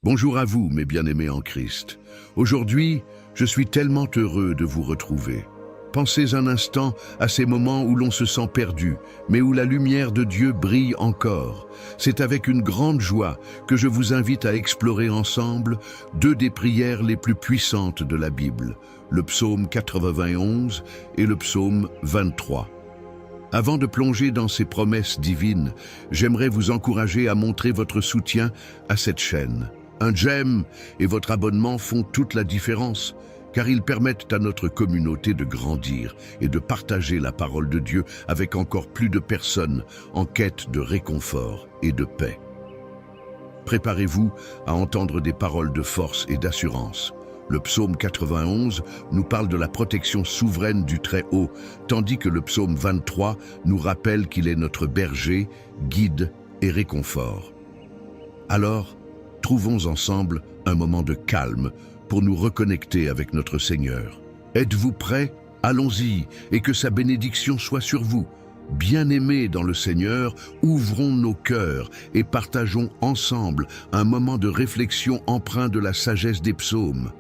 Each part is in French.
Bonjour à vous, mes bien-aimés en Christ. Aujourd'hui, je suis tellement heureux de vous retrouver. Pensez un instant à ces moments où l'on se sent perdu, mais où la lumière de Dieu brille encore. C'est avec une grande joie que je vous invite à explorer ensemble deux des prières les plus puissantes de la Bible, le psaume 91 et le psaume 23. Avant de plonger dans ces promesses divines, j'aimerais vous encourager à montrer votre soutien à cette chaîne. Un j'aime et votre abonnement font toute la différence, car ils permettent à notre communauté de grandir et de partager la parole de Dieu avec encore plus de personnes en quête de réconfort et de paix. Préparez-vous à entendre des paroles de force et d'assurance. Le psaume 91 nous parle de la protection souveraine du Très-Haut, tandis que le psaume 23 nous rappelle qu'il est notre berger, guide et réconfort. Alors, trouvons ensemble un moment de calme pour nous reconnecter avec notre Seigneur. Êtes-vous prêts? Allons-y, et que sa bénédiction soit sur vous. Bien-aimés dans le Seigneur, ouvrons nos cœurs et partageons ensemble un moment de réflexion empreint de la sagesse des psaumes.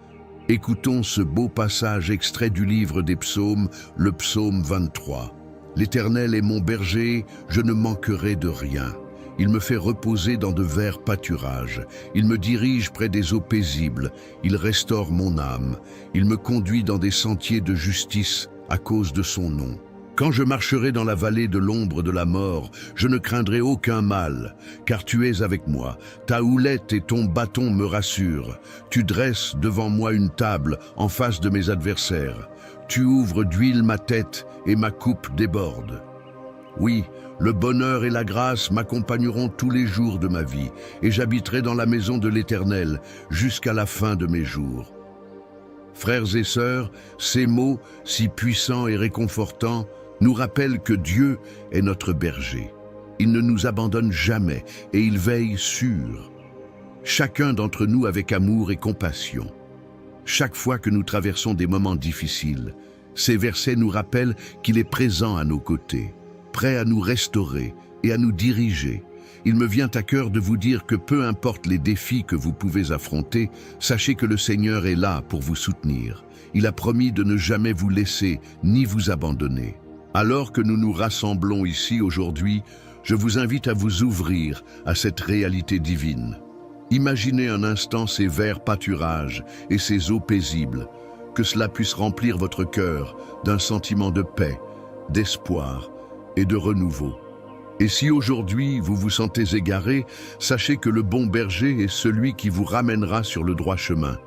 Écoutons ce beau passage extrait du livre des psaumes, le psaume 23. « L'Éternel est mon berger, je ne manquerai de rien. Il me fait reposer dans de verts pâturages. Il me dirige près des eaux paisibles. Il restaure mon âme. Il me conduit dans des sentiers de justice à cause de son nom. Quand je marcherai dans la vallée de l'ombre de la mort, je ne craindrai aucun mal, car tu es avec moi. Ta houlette et ton bâton me rassurent. Tu dresses devant moi une table en face de mes adversaires. Tu ouvres d'huile ma tête et ma coupe déborde. Oui, le bonheur et la grâce m'accompagneront tous les jours de ma vie, et j'habiterai dans la maison de l'Éternel jusqu'à la fin de mes jours. » Frères et sœurs, ces mots, si puissants et réconfortants, nous rappellent que Dieu est notre berger. Il ne nous abandonne jamais et il veille sur chacun d'entre nous avec amour et compassion. Chaque fois que nous traversons des moments difficiles, ces versets nous rappellent qu'il est présent à nos côtés, prêt à nous restaurer et à nous diriger. Il me vient à cœur de vous dire que peu importe les défis que vous pouvez affronter, sachez que le Seigneur est là pour vous soutenir. Il a promis de ne jamais vous laisser ni vous abandonner. Alors que nous nous rassemblons ici aujourd'hui, je vous invite à vous ouvrir à cette réalité divine. Imaginez un instant ces verts pâturages et ces eaux paisibles, que cela puisse remplir votre cœur d'un sentiment de paix, d'espoir et de renouveau. Et si aujourd'hui vous vous sentez égaré, sachez que le bon berger est celui qui vous ramènera sur le droit chemin.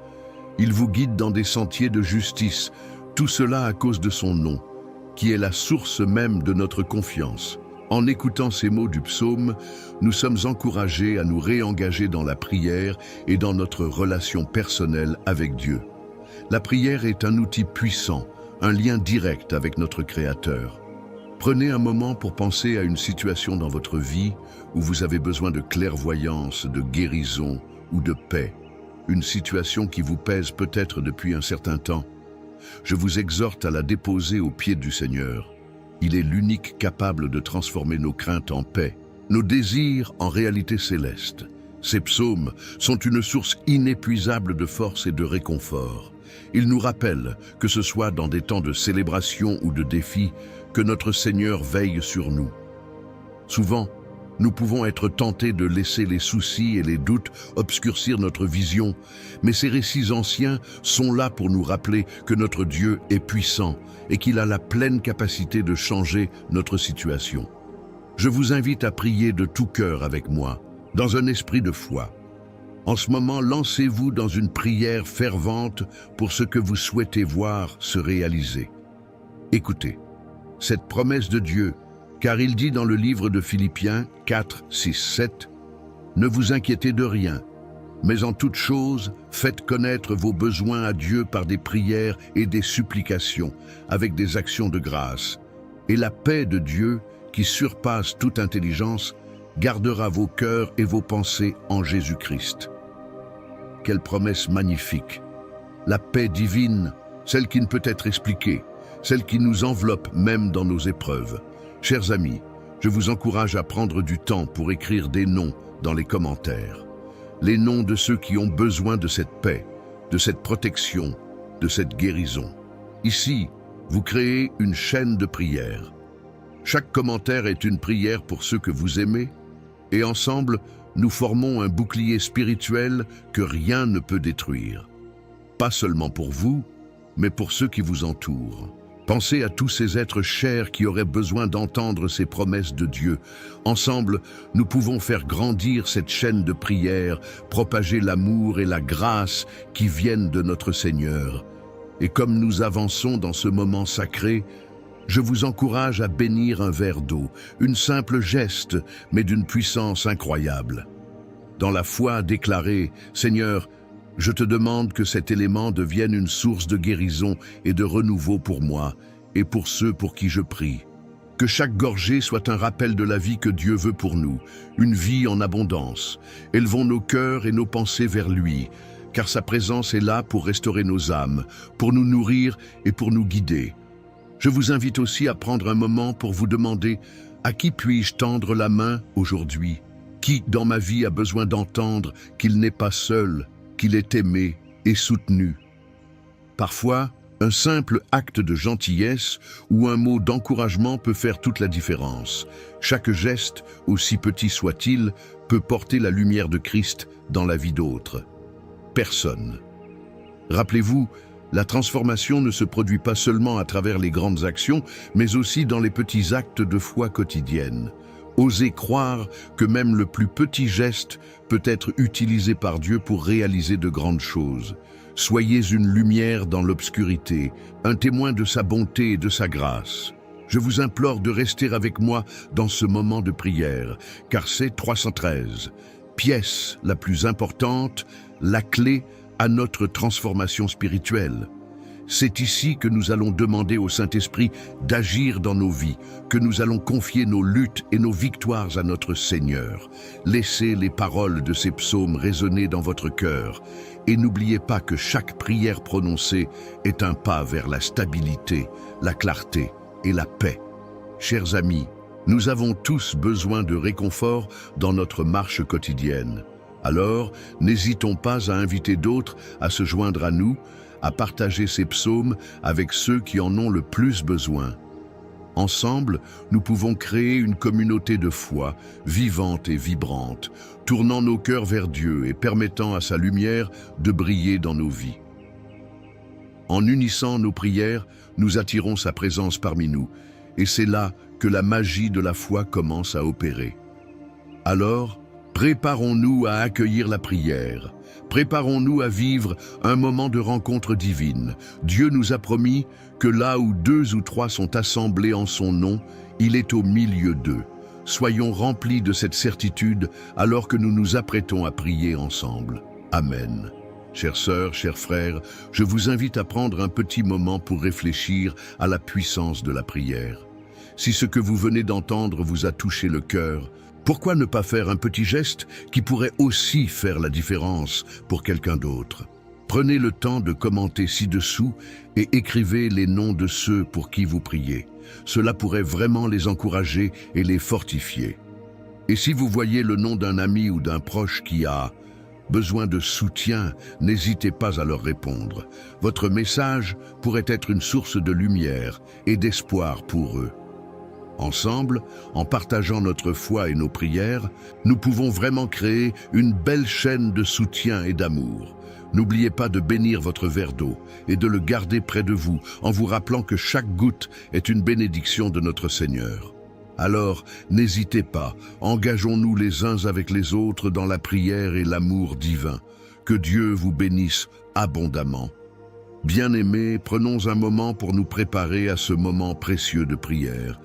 Il vous guide dans des sentiers de justice, tout cela à cause de son nom, qui est la source même de notre confiance. En écoutant ces mots du psaume, nous sommes encouragés à nous réengager dans la prière et dans notre relation personnelle avec Dieu. La prière est un outil puissant, un lien direct avec notre Créateur. Prenez un moment pour penser à une situation dans votre vie où vous avez besoin de clairvoyance, de guérison ou de paix. Une situation qui vous pèse peut-être depuis un certain temps. Je vous exhorte à la déposer aux pieds du Seigneur. Il est l'unique capable de transformer nos craintes en paix, nos désirs en réalité céleste. Ces psaumes sont une source inépuisable de force et de réconfort. Ils nous rappellent, que ce soit dans des temps de célébration ou de défis, que notre Seigneur veille sur nous. Souvent, nous pouvons être tentés de laisser les soucis et les doutes obscurcir notre vision, mais ces récits anciens sont là pour nous rappeler que notre Dieu est puissant et qu'il a la pleine capacité de changer notre situation. Je vous invite à prier de tout cœur avec moi, dans un esprit de foi. En ce moment, lancez-vous dans une prière fervente pour ce que vous souhaitez voir se réaliser. Écoutez, cette promesse de Dieu, car il dit dans le livre de Philippiens 4, 6, 7, « Ne vous inquiétez de rien, mais en toute chose, faites connaître vos besoins à Dieu par des prières et des supplications, avec des actions de grâce. Et la paix de Dieu, qui surpasse toute intelligence, gardera vos cœurs et vos pensées en Jésus-Christ. » Quelle promesse magnifique! La paix divine, celle qui ne peut être expliquée, celle qui nous enveloppe même dans nos épreuves. Chers amis, je vous encourage à prendre du temps pour écrire des noms dans les commentaires. les noms de ceux qui ont besoin de cette paix, de cette protection, de cette guérison. Ici, vous créez une chaîne de prières. Chaque commentaire est une prière pour ceux que vous aimez, et ensemble, nous formons un bouclier spirituel que rien ne peut détruire. Pas seulement pour vous, mais pour ceux qui vous entourent. Pensez à tous ces êtres chers qui auraient besoin d'entendre ces promesses de Dieu. Ensemble, nous pouvons faire grandir cette chaîne de prière, propager l'amour et la grâce qui viennent de notre Seigneur. Et comme nous avançons dans ce moment sacré, je vous encourage à bénir un verre d'eau, une simple geste, mais d'une puissance incroyable. Dans la foi, déclarez, « Seigneur, je te demande que cet élément devienne une source de guérison et de renouveau pour moi et pour ceux pour qui je prie. Que chaque gorgée soit un rappel de la vie que Dieu veut pour nous, une vie en abondance. Élevons nos cœurs et nos pensées vers lui, car sa présence est là pour restaurer nos âmes, pour nous nourrir et pour nous guider. Je vous invite aussi à prendre un moment pour vous demander « À qui puis-je tendre la main aujourd'hui ? Qui dans ma vie a besoin d'entendre qu'il n'est pas seul, qu'il est aimé et soutenu ?» Parfois, un simple acte de gentillesse ou un mot d'encouragement peut faire toute la différence. Chaque geste, aussi petit soit-il, peut porter la lumière de Christ dans la vie d'autres. Personne. Rappelez-vous, la transformation ne se produit pas seulement à travers les grandes actions, mais aussi dans les petits actes de foi quotidienne. Osez croire que même le plus petit geste peut être utilisé par Dieu pour réaliser de grandes choses. Soyez une lumière dans l'obscurité, un témoin de sa bonté et de sa grâce. Je vous implore de rester avec moi dans ce moment de prière, car c'est 313, pièce la plus importante, la clé à notre transformation spirituelle. C'est ici que nous allons demander au Saint-Esprit d'agir dans nos vies, que nous allons confier nos luttes et nos victoires à notre Seigneur. Laissez les paroles de ces psaumes résonner dans votre cœur et n'oubliez pas que chaque prière prononcée est un pas vers la stabilité, la clarté et la paix. Chers amis, nous avons tous besoin de réconfort dans notre marche quotidienne. Alors, n'hésitons pas à inviter d'autres à se joindre à nous, à partager ces psaumes avec ceux qui en ont le plus besoin. Ensemble, nous pouvons créer une communauté de foi, vivante et vibrante, tournant nos cœurs vers Dieu et permettant à sa lumière de briller dans nos vies. En unissant nos prières, nous attirons sa présence parmi nous, et c'est là que la magie de la foi commence à opérer. Alors, préparons-nous à accueillir la prière. Préparons-nous à vivre un moment de rencontre divine. Dieu nous a promis que là où 2 ou 3 sont assemblés en son nom, il est au milieu d'eux. Soyons remplis de cette certitude alors que nous nous apprêtons à prier ensemble. Amen. Chères sœurs, chers frères, je vous invite à prendre un petit moment pour réfléchir à la puissance de la prière. Si ce que vous venez d'entendre vous a touché le cœur, pourquoi ne pas faire un petit geste qui pourrait aussi faire la différence pour quelqu'un d'autre? Prenez le temps de commenter ci-dessous et écrivez les noms de ceux pour qui vous priez. Cela pourrait vraiment les encourager et les fortifier. Et si vous voyez le nom d'un ami ou d'un proche qui a besoin de soutien, n'hésitez pas à leur répondre. Votre message pourrait être une source de lumière et d'espoir pour eux. Ensemble, en partageant notre foi et nos prières, nous pouvons vraiment créer une belle chaîne de soutien et d'amour. N'oubliez pas de bénir votre verre d'eau et de le garder près de vous en vous rappelant que chaque goutte est une bénédiction de notre Seigneur. Alors, n'hésitez pas, engageons-nous les uns avec les autres dans la prière et l'amour divin. Que Dieu vous bénisse abondamment. Bien-aimés, prenons un moment pour nous préparer à ce moment précieux de prière.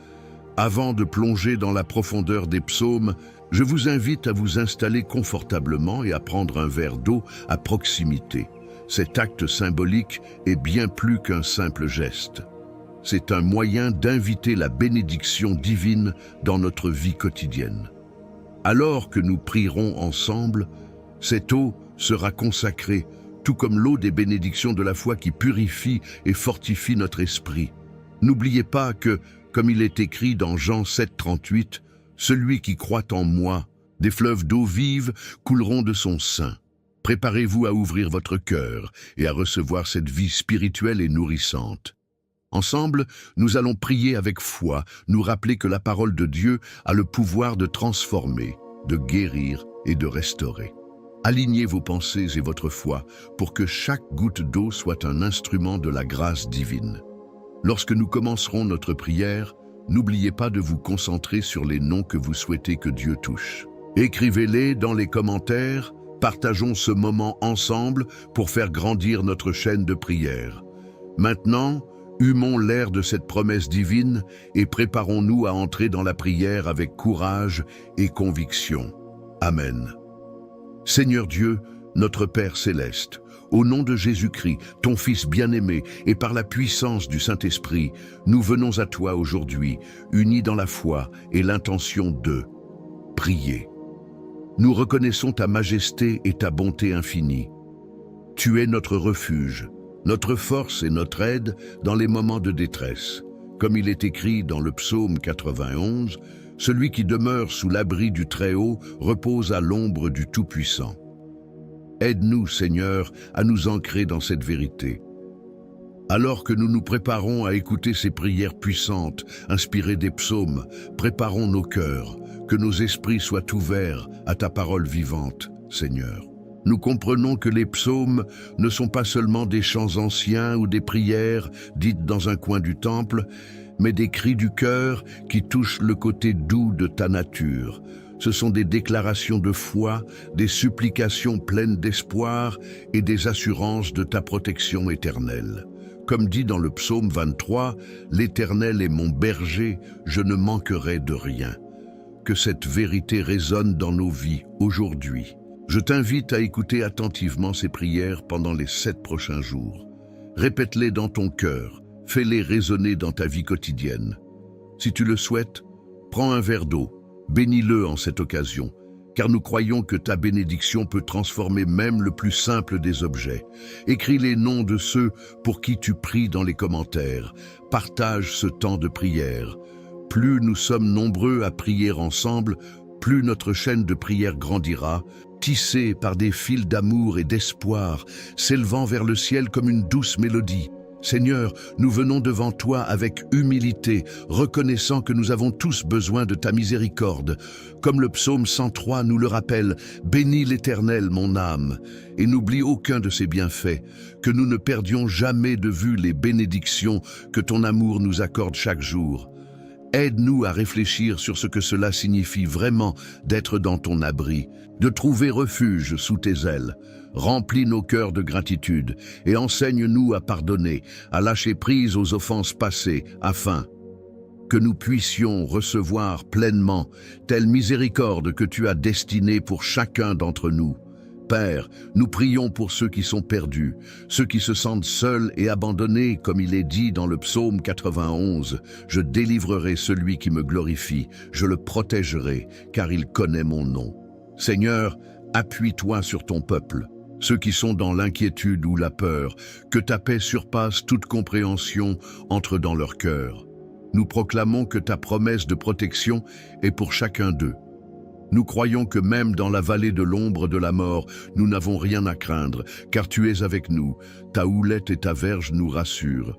Avant de plonger dans la profondeur des psaumes, je vous invite à vous installer confortablement et à prendre un verre d'eau à proximité. Cet acte symbolique est bien plus qu'un simple geste. C'est un moyen d'inviter la bénédiction divine dans notre vie quotidienne. Alors que nous prierons ensemble, cette eau sera consacrée, tout comme l'eau des bénédictions de la foi qui purifie et fortifie notre esprit. N'oubliez pas que, comme il est écrit dans Jean 7, 38, « Celui qui croit en moi, Des fleuves d'eau vive couleront de son sein. Préparez-vous à ouvrir votre cœur et à recevoir cette vie spirituelle et nourrissante. Ensemble, nous allons prier avec foi, nous rappeler que la parole de Dieu a le pouvoir de transformer, de guérir et de restaurer. Alignez vos pensées et votre foi pour que chaque goutte d'eau soit un instrument de la grâce divine. Lorsque nous commencerons notre prière, n'oubliez pas de vous concentrer sur les noms que vous souhaitez que Dieu touche. Écrivez-les dans les commentaires, partageons ce moment ensemble pour faire grandir notre chaîne de prière. Maintenant, humons l'air de cette promesse divine et préparons-nous à entrer dans la prière avec courage et conviction. Amen. Seigneur Dieu, notre Père céleste, au nom de Jésus-Christ, ton Fils bien-aimé, et par la puissance du Saint-Esprit, nous venons à toi aujourd'hui, unis dans la foi et l'intention de prier. Nous reconnaissons ta majesté et ta bonté infinie. Tu es notre refuge, notre force et notre aide dans les moments de détresse. Comme il est écrit dans le psaume 91, « Celui qui demeure sous l'abri du Très-Haut repose à l'ombre du Tout-Puissant. » Aide-nous, Seigneur, à nous ancrer dans cette vérité. Alors que nous nous préparons à écouter ces prières puissantes, inspirées des psaumes, préparons nos cœurs, que nos esprits soient ouverts à ta parole vivante, Seigneur. Nous comprenons que les psaumes ne sont pas seulement des chants anciens ou des prières dites dans un coin du temple, mais des cris du cœur qui touchent le côté doux de ta nature. Ce sont des déclarations de foi, des supplications pleines d'espoir et des assurances de ta protection éternelle. Comme dit dans le psaume 23, « L'Éternel est mon berger, je ne manquerai de rien ». Que cette vérité résonne dans nos vies aujourd'hui. Je t'invite à écouter attentivement ces prières pendant les 7 prochains jours. Répète-les dans ton cœur, fais-les résonner dans ta vie quotidienne. Si tu le souhaites, prends un verre d'eau, bénis-le en cette occasion, car nous croyons que ta bénédiction peut transformer même le plus simple des objets. Écris les noms de ceux pour qui tu pries dans les commentaires. Partage ce temps de prière. Plus nous sommes nombreux à prier ensemble, plus notre chaîne de prière grandira, tissée par des fils d'amour et d'espoir, s'élevant vers le ciel comme une douce mélodie. Seigneur, nous venons devant toi avec humilité, reconnaissant que nous avons tous besoin de ta miséricorde. Comme le psaume 103 nous le rappelle, « Bénis l'Éternel, mon âme, et n'oublie aucun de ses bienfaits, que nous ne perdions jamais de vue les bénédictions que ton amour nous accorde chaque jour. » Aide-nous à réfléchir sur ce que cela signifie vraiment d'être dans ton abri, de trouver refuge sous tes ailes. Remplis nos cœurs de gratitude et enseigne-nous à pardonner, à lâcher prise aux offenses passées, afin que nous puissions recevoir pleinement telle miséricorde que tu as destinée pour chacun d'entre nous. Père, nous prions pour ceux qui sont perdus, ceux qui se sentent seuls et abandonnés, comme il est dit dans le psaume 91. « Je délivrerai celui qui me glorifie, je le protégerai, car il connaît mon nom. » Seigneur, appuie-toi sur ton peuple, ceux qui sont dans l'inquiétude ou la peur, que ta paix surpasse toute compréhension, entre dans leur cœur. Nous proclamons que ta promesse de protection est pour chacun d'eux. Nous croyons que même dans la vallée de l'ombre de la mort, nous n'avons rien à craindre, car tu es avec nous, ta houlette et ta verge nous rassurent.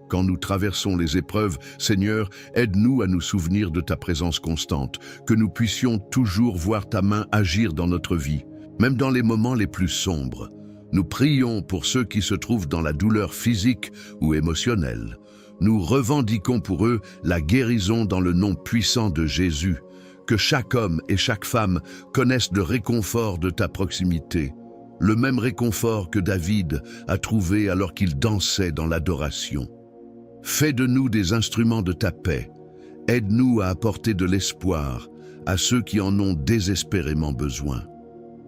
Quand nous traversons les épreuves, Seigneur, aide-nous à nous souvenir de ta présence constante, que nous puissions toujours voir ta main agir dans notre vie, même dans les moments les plus sombres. Nous prions pour ceux qui se trouvent dans la douleur physique ou émotionnelle. Nous revendiquons pour eux la guérison dans le nom puissant de Jésus. Que chaque homme et chaque femme connaissent le réconfort de ta proximité, le même réconfort que David a trouvé alors qu'il dansait dans l'adoration. Fais de nous des instruments de ta paix. Aide-nous à apporter de l'espoir à ceux qui en ont désespérément besoin.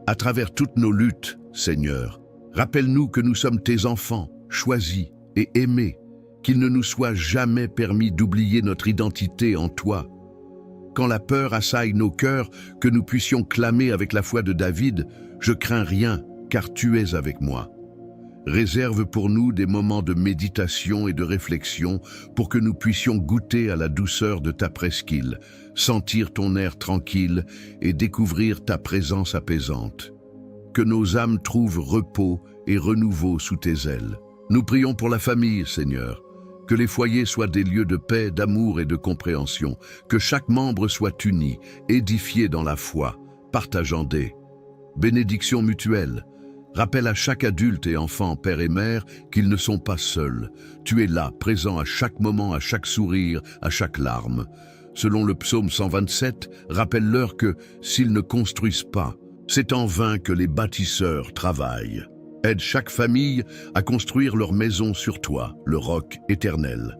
À travers toutes nos luttes, Seigneur, rappelle-nous que nous sommes tes enfants, choisis et aimés, qu'il ne nous soit jamais permis d'oublier notre identité en toi. Quand la peur assaille nos cœurs, que nous puissions clamer avec la foi de David, « Je crains rien, car tu es avec moi. » Réserve pour nous des moments de méditation et de réflexion pour que nous puissions goûter à la douceur de ta presqu'île, sentir ton air tranquille et découvrir ta présence apaisante. Que nos âmes trouvent repos et renouveau sous tes ailes. Nous prions pour la famille, Seigneur. Que les foyers soient des lieux de paix, d'amour et de compréhension. Que chaque membre soit uni, édifié dans la foi, partageant des bénédictions mutuelles. Rappelle à chaque adulte et enfant, père et mère, qu'ils ne sont pas seuls. Tu es là, présent à chaque moment, à chaque sourire, à chaque larme. Selon le psaume 127, rappelle-leur que, s'ils ne construisent pas, c'est en vain que les bâtisseurs travaillent. Aide chaque famille à construire leur maison sur toi, le roc éternel.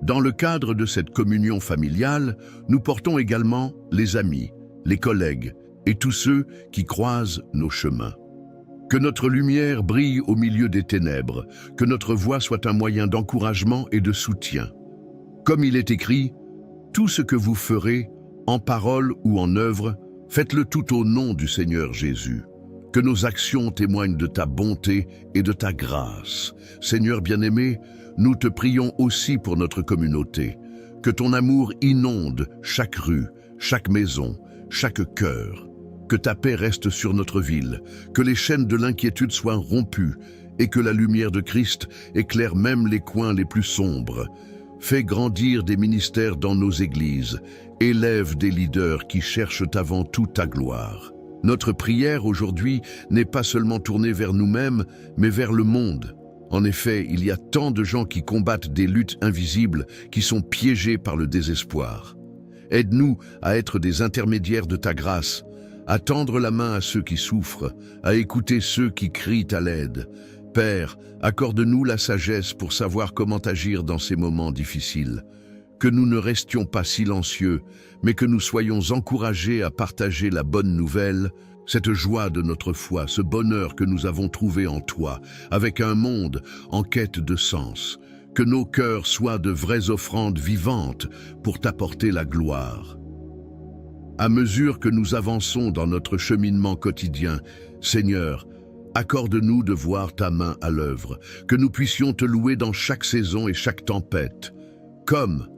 Dans le cadre de cette communion familiale, nous portons également les amis, les collègues et tous ceux qui croisent nos chemins. Que notre lumière brille au milieu des ténèbres, que notre voix soit un moyen d'encouragement et de soutien. Comme il est écrit, « Tout ce que vous ferez, en parole ou en œuvre, faites-le tout au nom du Seigneur Jésus. » Que nos actions témoignent de ta bonté et de ta grâce. Seigneur bien-aimé, nous te prions aussi pour notre communauté. Que ton amour inonde chaque rue, chaque maison, chaque cœur. Que ta paix reste sur notre ville, que les chaînes de l'inquiétude soient rompues et que la lumière de Christ éclaire même les coins les plus sombres. Fais grandir des ministères dans nos églises, élève des leaders qui cherchent avant tout ta gloire. Notre prière aujourd'hui n'est pas seulement tournée vers nous-mêmes, mais vers le monde. En effet, il y a tant de gens qui combattent des luttes invisibles, qui sont piégés par le désespoir. Aide-nous à être des intermédiaires de ta grâce, à tendre la main à ceux qui souffrent, à écouter ceux qui crient à l'aide. Père, accorde-nous la sagesse pour savoir comment agir dans ces moments difficiles. Que nous ne restions pas silencieux, mais que nous soyons encouragés à partager la bonne nouvelle, cette joie de notre foi, ce bonheur que nous avons trouvé en toi, avec un monde en quête de sens. Que nos cœurs soient de vraies offrandes vivantes pour t'apporter la gloire. À mesure que nous avançons dans notre cheminement quotidien, Seigneur, accorde-nous de voir ta main à l'œuvre, que nous puissions te louer dans chaque saison et chaque tempête. Comme,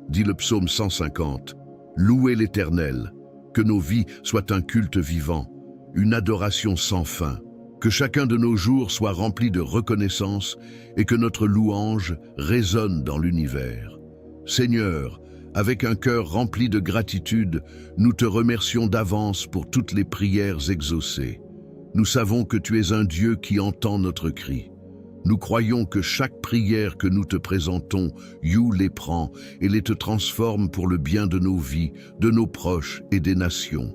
dit le psaume 150, louez l'Éternel, que nos vies soient un culte vivant, une adoration sans fin, que chacun de nos jours soit rempli de reconnaissance et que notre louange résonne dans l'univers. Seigneur, avec un cœur rempli de gratitude, nous te remercions d'avance pour toutes les prières exaucées. Nous savons que tu es un Dieu qui entend notre cri. Nous croyons que chaque prière que nous te présentons, You les prend et les te transforme pour le bien de nos vies, de nos proches et des nations.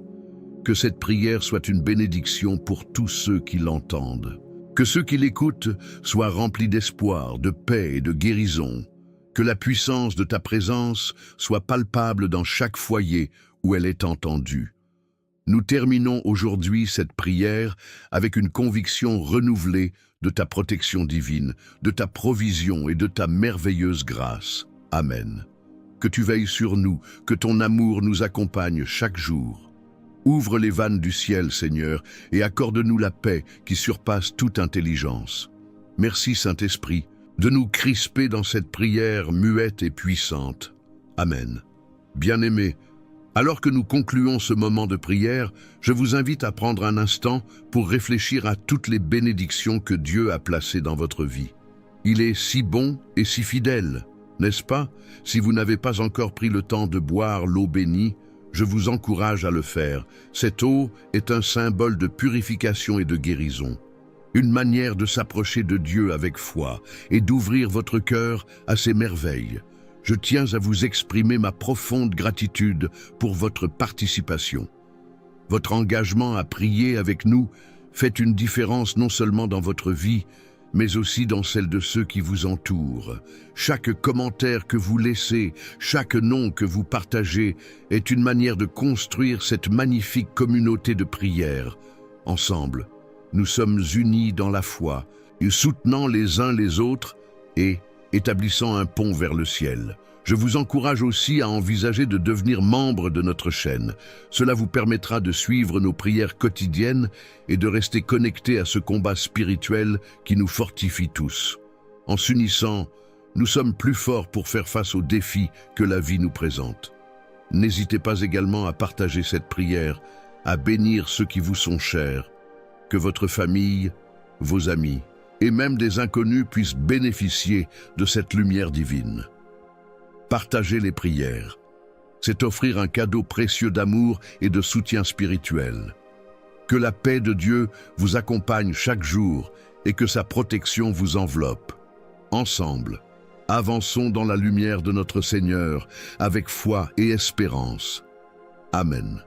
Que cette prière soit une bénédiction pour tous ceux qui l'entendent. Que ceux qui l'écoutent soient remplis d'espoir, de paix et de guérison. Que la puissance de ta présence soit palpable dans chaque foyer où elle est entendue. Nous terminons aujourd'hui cette prière avec une conviction renouvelée de ta protection divine, de ta provision et de ta merveilleuse grâce. Amen. Que tu veilles sur nous, que ton amour nous accompagne chaque jour. Ouvre les vannes du ciel, Seigneur, et accorde-nous la paix qui surpasse toute intelligence. Merci, Saint-Esprit, de nous crisper dans cette prière muette et puissante. Amen. Bien-aimés, alors que nous concluons ce moment de prière, je vous invite à prendre un instant pour réfléchir à toutes les bénédictions que Dieu a placées dans votre vie. Il est si bon et si fidèle, n'est-ce pas? Si vous n'avez pas encore pris le temps de boire l'eau bénie, je vous encourage à le faire. Cette eau est un symbole de purification et de guérison. Une manière de s'approcher de Dieu avec foi et d'ouvrir votre cœur à ses merveilles. Je tiens à vous exprimer ma profonde gratitude pour votre participation. Votre engagement à prier avec nous fait une différence non seulement dans votre vie, mais aussi dans celle de ceux qui vous entourent. Chaque commentaire que vous laissez, chaque nom que vous partagez est une manière de construire cette magnifique communauté de prière. Ensemble, nous sommes unis dans la foi, soutenant les uns les autres et établissant un pont vers le ciel. Je vous encourage aussi à envisager de devenir membre de notre chaîne. Cela vous permettra de suivre nos prières quotidiennes et de rester connecté à ce combat spirituel qui nous fortifie tous. En s'unissant, nous sommes plus forts pour faire face aux défis que la vie nous présente. N'hésitez pas également à partager cette prière, à bénir ceux qui vous sont chers, que votre famille, vos amis et même des inconnus puissent bénéficier de cette lumière divine. Partager les prières, c'est offrir un cadeau précieux d'amour et de soutien spirituel. Que la paix de Dieu vous accompagne chaque jour et que sa protection vous enveloppe. Ensemble, avançons dans la lumière de notre Seigneur avec foi et espérance. Amen.